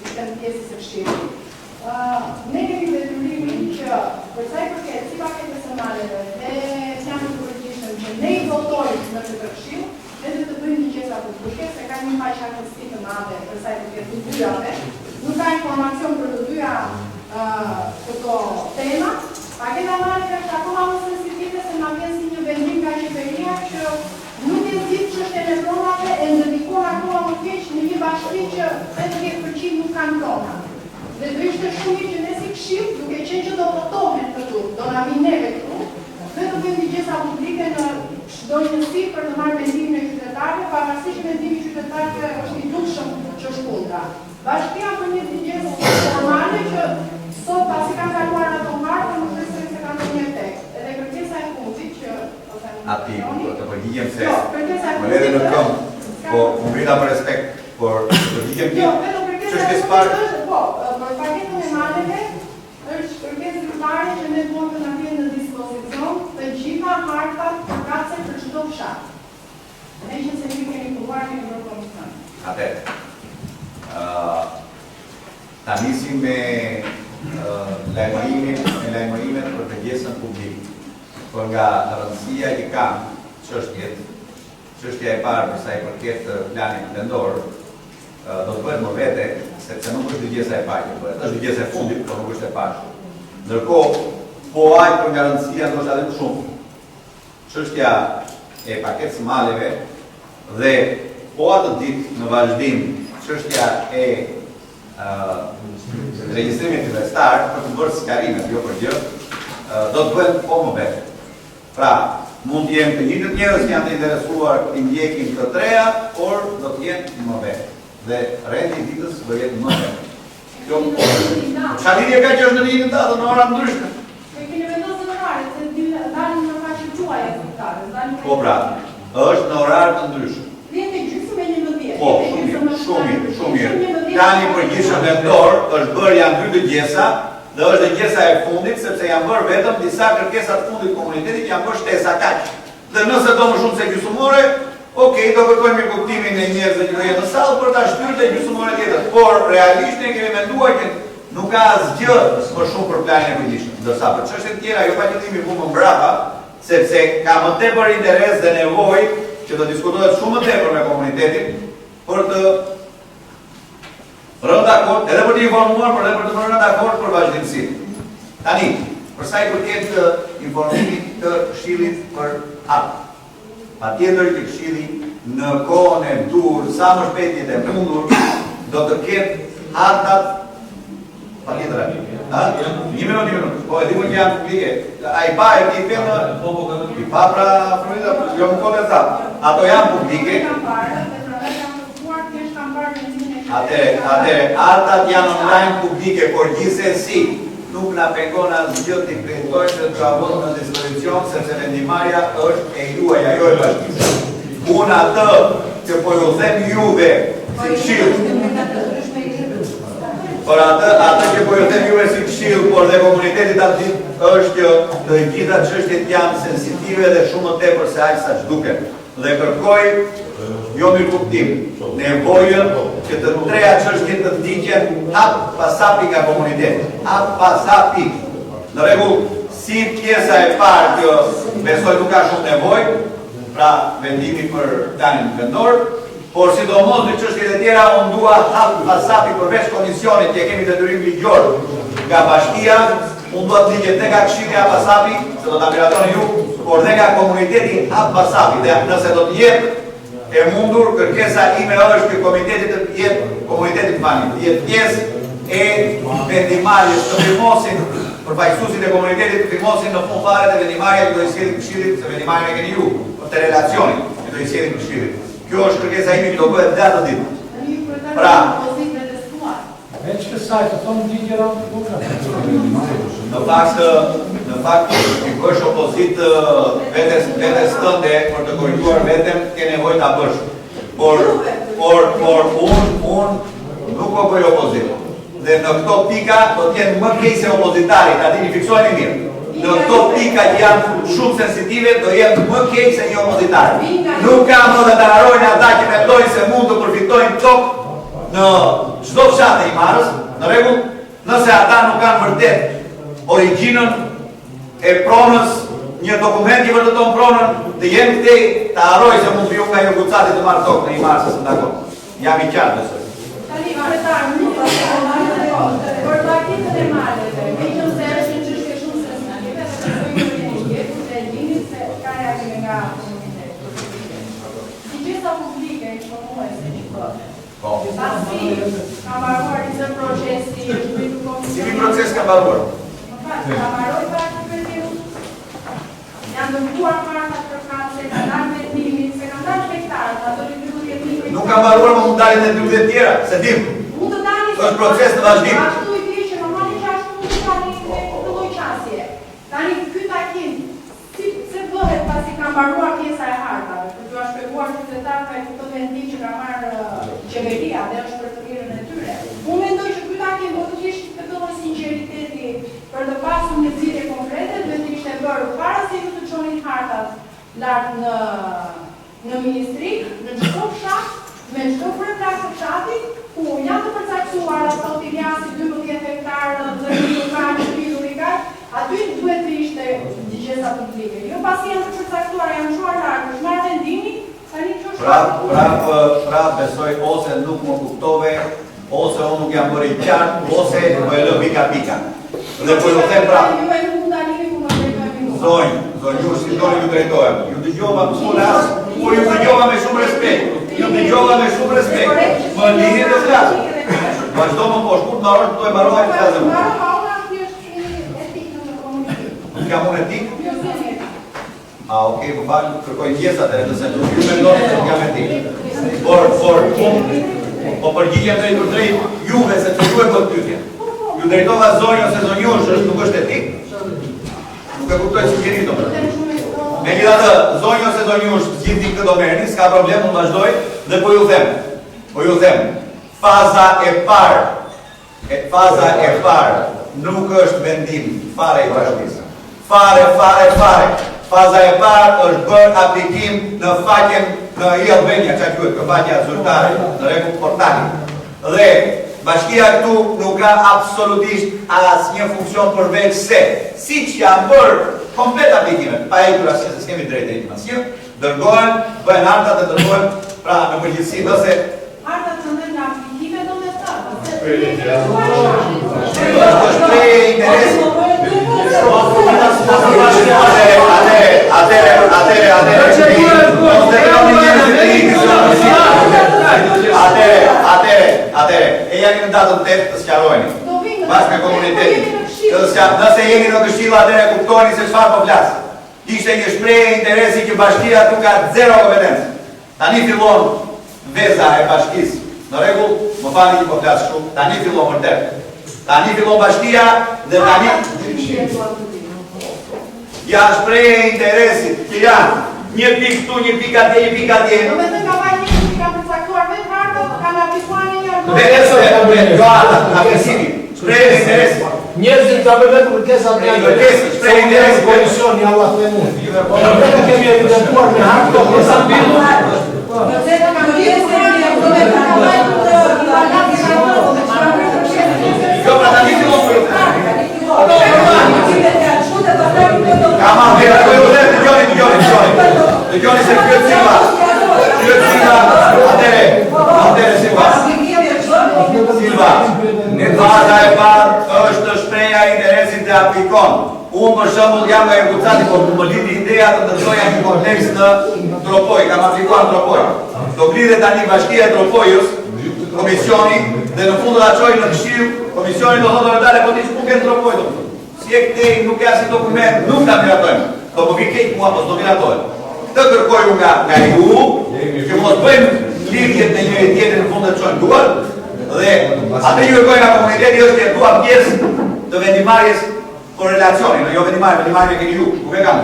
ishte në pjesë së Këshillit. Ne kemi detyrimin që për sa i përket si paketës së maneve dhe planin e përgjithshëm që ne i votojmë në këtë Këshill, edhe të bëjmë ligjesa publike, se ka një paqartësi të madhe për sa i përket të dyjave. Nuk ka informacion për të dyja këto tema. Paketa e maneve është akoma më sensitive se na vjen si një vendim nga qeveria që nuk e zgjidh çështjen e pronave e ndërlikon akoma më keq në një bashki që 80% nuk kanë prona. Dhe do ishte shumë mirë që ne si Këshill, duke qenë që do votohen këtu, do na vinë neve këtu, dhe të bëjmë ligjesa publike në çdo njësi për të marrë mendimin e qytetarëve, pavarësisht mendimi i qytetarëve është i dukshëm që është kundra. Bashkia për një ligjesë formale që sot pasi kanë kaluar ato marrë, nuk është se ati, të përgjigjem se Jo, kërkesa më ledhe në këmë, po më brita për respekt, por të përgjigjem ti, Jo, vetëm kërkesa çështjes e parë. është, po, për paketën e maleve, është kërkesë zyrtare që ne duam të na vjen në dispozicion të gjitha hartat përkatëse për çdo fshat. Ne që se ju keni punuar në Eurokomision. Atëherë, ta nisim me lajmërimet për përgjesën publike. Por nga rëndësia që kam çështja e parë për sa i përket planit vendor, do të bëhet më vete, sepse nuk është dëgjesa e parë që bëhet, është dëgjesa e fundit, por nuk është e parë. Ndërkohë, po aq për nga rëndësia ndoshta edhe më shumë. Çështja e paketës maleve dhe po atë ditë në vazhdim çështja e regjistrimit investar për të bërë skarimet, jo për gjë, do të bëhet po më vete. Pra, mund të jenë të njëjtët njerëz që janë të interesuar të ndjekin të treja, por do të jenë më vete. Dhe rendi i ditës do jetë më vete. Çfarë lidhje ka që është në një datë në ora ndryshme? Keni vendosur oraret, se dalin në faqe quaja zyrtare. Po pra, është në orar të ndryshme. 10:30 Po, shumë mirë. Plani për përgjithshëm vendor është bërë janë 2 dëgjesa, dhe është dëgjesa e fundit sepse janë bërë vetëm disa kërkesa të fundit komunitetit që janë bërë shtesa kaq. Dhe nëse do më shumë se gjysmore, okej, do kërkojmë i kuptimin e njerëzve që do jenë në sallë për ta shtyrë dhe gjysmore tjetër. Por realisht ne kemi menduar që nuk ka asgjë më shumë për planin e përgjithshëm. Ndërsa për çështjet tjera jo paqëllimi vu më mbrapa, sepse ka më tepër interes dhe nevojë që të diskutohet shumë më tepër me komunitetin për të rënë dakord, edhe për të informuar, por edhe për të rënë dakord për vazhdimsinë. Tani, për sa i përket informimit të Këshillit për akt. Patjetër që Këshilli në kohën e dur, sa më shpejt jetë e mundur, do të ketë hartat patjetër. Një minut. Po e di që janë publike. Ai pa e ti film i pa pra frymëza, jo më kohë sa. Ato janë publike. Atëre, hartat janë online publike, por gjithsesi nuk na pengon asgjë të printojnë dhe të avon në dispozicion, sepse vendimarrja është e juaj, ajo e bashkisë. Unë atë që po ju them juve si Këshill, por atë që po ju them juve si Këshill, por dhe komunitetit aty është që të gjitha çështjet janë sensitive dhe shumë më tepër se aq sa ç'duken. Dhe kërkoj jo mirë kuptim, nevojën që të treja çështjet të ndiqen hap pas hapi nga komuniteti. Hap pas hapi. Në rregull, si pjesa e parë që besoj nuk ka shumë nevojë, pra vendimi për planin vendor, por sidomos në çështjet e tjera unë dua hap pas hapi përveç komisionit që kemi detyrim ligjor nga bashkia, unë dua të ligjet dhe nga Këshilli hap pas hapi, se do ta miratoni ju, por dhe nga komuniteti hap pas hapi. Dhe nëse do të jetë e mundur, kërkesa ime është që komunitetit të jetë pjesë e vendimarrjes të firmosin, përfaqësuesit e komunitetit të firmosin në fund fare të vendimarrja që do i sjellin Këshillit, se vendimarrja e keni ju, të relacionit që do i sjellin Këshillit. Kjo është kërkesa ime që do bëhet datë ditë. Pra, veç kësaj të thonë gjë në fakt i bësh opozitë vetes tënde për të korrigjuar veten, ke nevojë ta bësh. Por unë nuk po bëj opozitë. Dhe në këto pika do të jenë më keq se opozitarit, ta dini, fiksojeni mirë. Në këto pika që janë shumë sensitive do jenë më keq se një opozitar. Nuk ka më të harrojnë ata që mendojnë se mund të përfitojnë tokë në çdo fshat e Imarës, në rregull, nëse ata nuk kanë vërtet origjinën e pronës, një dokument që vërteton pronën, të jenë këtej të harrojë se mund të vijë nga një gucati të marrë tokë në Imarës, s'e dakord. Jam i qartë besoj. Tani, kryetar, nuk është për paketën e maleve, me që se është një çështje shumë sensitive, dhe se ka reagime nga komuniteti. Dëgjesa publike informuese që bëhet. Pasi ka mbaruar një procesi, është bëjtur komision. Si një proces ka mbaruar? Ka mbaroj para kompletimit. Janë dëmtuar markat për kase, ka dalë vendimit, se kanë dalë shpejtarët, ato një nuk ka mbaruar, më mund dalin e 12 tjera, se dim. Mund të dalin është proces në vazhdim. Ashtu i bie që normalisht ashtu mund të dalin me këtë lloj qasje. Tani ky takim, si se bëhet pasi ka mbaruar pjesa e hartave, për t'u shpjeguar qytetarëve këtë vendim që ka marrë qeveria dhe është për të mirën e tyre. Unë mendoj që ky takje do të kishte këtë lloj sinqeriteti për të pasur një zgjidhje konkrete, duhet të ishte bërë para se ju të çonin hartat lart në ministri, në çdo fshat, me çdo kryetar të fshatit, ku janë të përcaktuara sot i jasi 12 hektarë dhe një kanë shpidur i kaq, aty duhet të ishte digjesa publike. Jo pasi janë të përcaktuara, janë shuar larg, është marrë vendimi, tani që është. Pra besoj ose nuk më kuptove, ose unë nuk jam bërë i qartë, ose më e lë pika. Dhe po ju them pra. Zonjë, si doni ju drejtohem. Ju dëgjova flas, por ju dëgjova me shumë respekt. Më lini të flas. Vazhdo më poshtë, kur të marrësh do e mbaroj të flasëm. Kam unë etik? Okej, më falë, kërkoj pjesat e nëse nuk ju mendoni se nuk jam etik. Po përgjigjem drejt juve se të juve këtë pyetje. Ju drejtova zonjë ose zonjush, nuk është etik? Nuk e kuptoj si keni domethënë. Megjithatë, zonjë ose zonjush zgjidhni këtë domeni, s'ka problem, unë vazhdoj dhe po ju them. Faza e parë nuk është vendim fare i bashkisë. Fare. Faza e parë është bërë aplikim në faqen në e-Albania, që quhet këfaqja zyrtare, në rregull portali. Dhe bashkia këtu nuk ka absolutisht asnjë funksion përveç se, siç janë bërë komplet aplikimet, pa hequr asnjë se kemi drejtë legitimaciv, dërgohen, bëhen hartat dhe dërgohen pra në përgjithësi, nëse hartat të ndër nga aplikime do me thënë. është shprehje interesi. Atere, e jeni në datën 8 të sqarojeni, bashkë me komunitetin. Nëse jeni në këshilla, atere kuptojni se çfarë po flas. Ishte një shprehje interesi që bashkia tu ka zero kompetencë. Tani fillon veza e bashkisë. Në rregull, më falni që po flas kështu. Tani fillon vërtet. Tani fillon bashkia dhe tani janë shprehje interesit që janë një pikë këtu, një pikë atje. Do me të ka vaj një që ka përcaktuar vetë hartat, kanë aplikuar një njërë. Shprehje interesit. Njerëzit ka vetë kërkesa të janë. Shprehje interesit. Komisioni, Allah të mund. Ne kemi evidentuar me hartë kërkesa të janë. Dëgjoni se pyet Silva, në faza e parë është shpreha e interesit dhe aplikon. Unë për shembull jam nga Ergucati, por më lindi ideja të ndërtoja një kompleks në Tropoj, kam aplikuar në Tropoj. Do blidhet tani bashkia e Tropojës, komisioni, dhe në fund do ta çojë në këshill, komisioni do thotë dale po ti s'pun ke Tropoj do. Si e këtej nuk ka si dokument, nuk ta miratojmë. Do po vi keq mua, po do miratojmë. Të kërkoj nga ju, që mos bëjmë lidhjet me njëri tjetrin në fund të çojmë duar, dhe atë ju kërkoj nga komuniteti është që dua pjesë të vendimarrjes për relacionin, jo vendimarrje keni ju, ku e kam.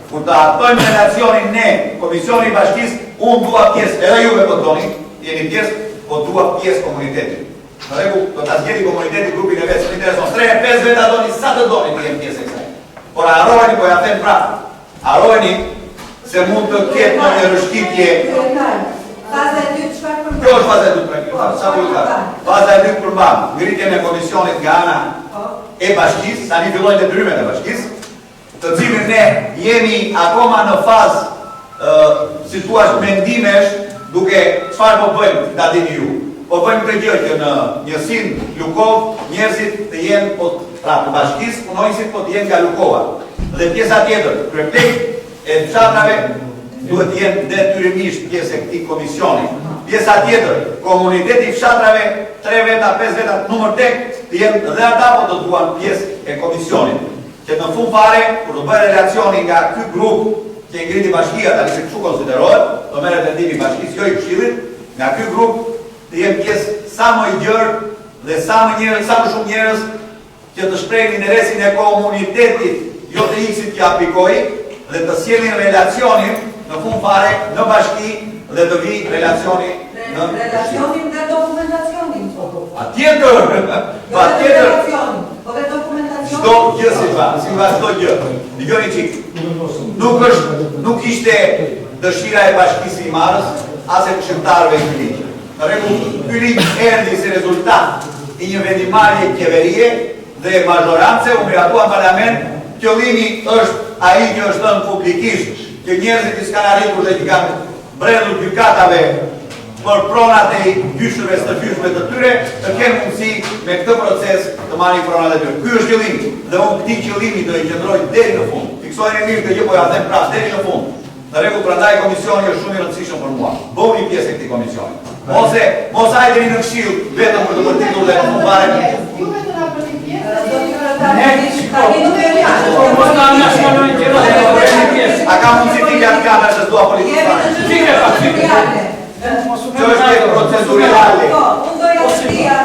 Kur ta bëjmë relacionin ne, komisioni i bashkisë, unë dua pjesë, edhe juve po doni, jeni pjesë, po dua pjesë komunitetit. Në rregull, do ta zgjidhni komuniteti grupin e vet, s'm intereson 3-5 veta doni sa të doni të jeni pjesë e kësaj. Por harrojeni, po ja them prapë. Harrojeni se mund të ketë një rëshqitje. Faza e dytë çfarë përmban? Kjo është faza e dytë, sa po ju them. Faza e dytë përmban ngritjen e komisionit nga ana e bashkisë, tani fillojnë detyrimet e bashkisë, të cilin ne jemi akoma në fazë si thua mendimesh, duke çfarë po bëjmë ta dini ju. Po bëjmë këtë gjë që në njësinë Lukov njerëzit të jenë po pra të bashkisë punonjësit po të jenë nga Lukova. Dhe pjesa tjetër, kryeplek e fshatrave duhet të jenë detyrimisht pjesë e këtij komisioni. Pjesa tjetër, komuniteti i fshatrave 3 veta, 5 veta, numër tek të jenë dhe ata po të duan pjesë e komisionit. Që në fund fare, kur do bëhet relacioni nga ky grup që i ngriti bashkia, tani se kështu konsiderohet, do merret vendimi i bashkisë, jo i këshillit, nga ky grup të jenë pjesë sa më i gjerë dhe sa më shumë njerëz që të shprehin interesin e komunitetit, jo të iksit që aplikoi, dhe të sjellin relacionin në fund fare në bashki dhe të vi relacioni në Relacionin dhe dokumentacionin. Atjetër, patjetër, Po dhe dokumentacionin. çdo gjë si va çdo gjë. Dëgjoni çik. Nuk ishte dëshira e bashkisë së Marrës as e këshilltarëve të ligj. Në rregull, ky ligj erdhi si rezultat i një vendimarrje qeverie dhe mazhorance u miratua në parlament. Qëllimi është ai që është thënë publikisht, që njerëzit që s'kan arritur dhe që kanë bredhur gjykatave për pronat e gjyshëve së gjyshëve të tyre, të kenë mundësi me këtë proces të marrin pronat e tyre. Ky është qëllimi dhe unë këtij qëllimi do i qëndroj deri në fund. Fiksojeni mirë këtë gjë, po ja them prapë deri në fund. Në rregull, prandaj komisioni është shumë i rëndësishëm për mua. Bëuni pjesë e këtij komisioni. Mos hajdeni në këshill vetëm për të bërtitur dhe në fare. A ka mundësi t'i gjatë kamera që s'dua politikë? Që është procedurale. Unë doja të shtia